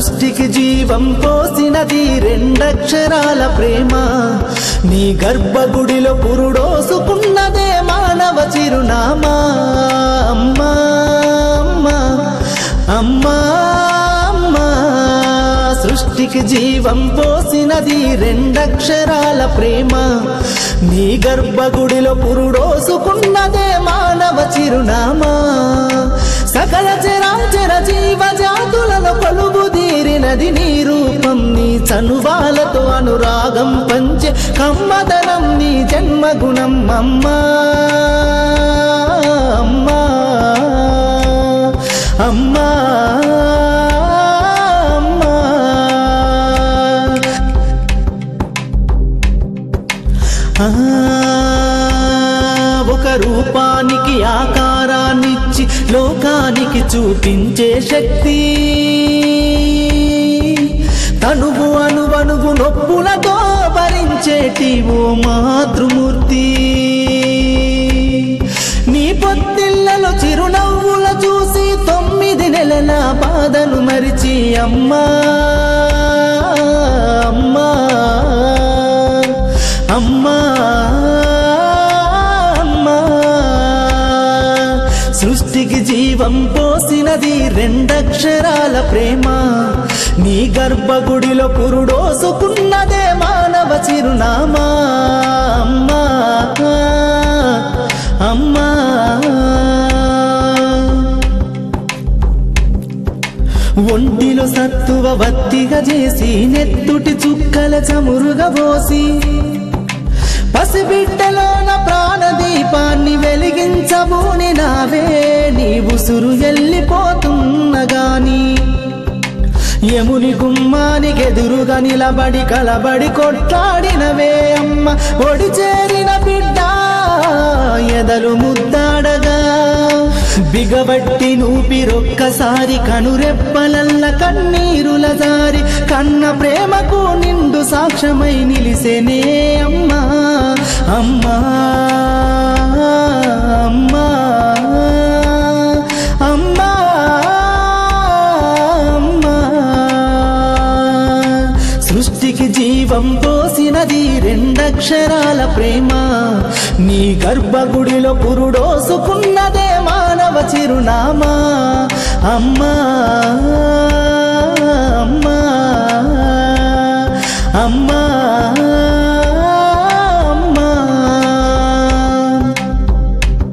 సృష్టికి జీవం పోసినది రెండక్షరాల ప్రేమ నీ గర్భగుడిలో పురుడోసుకున్నదే మానవ చిరునామా అమ్మా అమ్మా అమ్మా అమ్మా సృష్టికి జీవం పోసినది రెండక్షరాల ప్రేమ నీ గర్భగుడిలో పురుడోసుకున్నదే మానవ చిరునామా సకల చరాచర జీవ జాతులలో కొలువుదీరినది నీ రూపం నీ చనువాలతో అనురాగం పంచే కమ్మదనం నీ జన్మగుణం అమ్మా అమ్మా అమ్మా ఒక రూపానికి ఆకారాన్నిచ్చి లోకానికి చూపించే శక్తి తనువు అనువనువు నొప్పులతో భరించేటి ఓ మాతృమూర్తి నీ పొత్తిళ్లలో చిరునవ్వుల చూసి 9 నెలల బాధను మరిచి అమ్మా అమ్మా అమ్మా అమ్మా సృష్టికి జీవం పోసినది రెండక్షరాల ప్రేమ నీ గర్భగుడిలో పురుడోసుకున్నదే మానవ చిరునామా అమ్మా అమ్మా ఒంటిలో సత్తువ వత్తిగా చేసి నెత్తుటి చుక్కల చమురుగా పోసి పసిబిడ్డలోన ప్రాణదీపాన్ని వెలిగించబోని నావే నీ ఉసురు వెళ్ళిపోతున్నగాని యముని గుమ్మానికి ఎదురుగా నిలబడి కలబడి కొట్లాడినవే అమ్మ ఒడి చేరిన బిడ్డ ఎదలు ముద్దాడగా బిగబట్టి నూపిరొక్కసారి కనురెప్పలల్ల కన్నీరుల జారి కన్న ప్రేమకు నిండు సాక్ష్యమై నిలిసేనే అమ్మా అమ్మా అమ్మా అమ్మా అమ్మా సృష్టికి జీవం పోసినది రెండక్షరాల ప్రేమ నీ గర్భగుడిలో పురుడోసుకున్నదే మానవ చిరునామా అమ్మా అమ్మా అమ్మా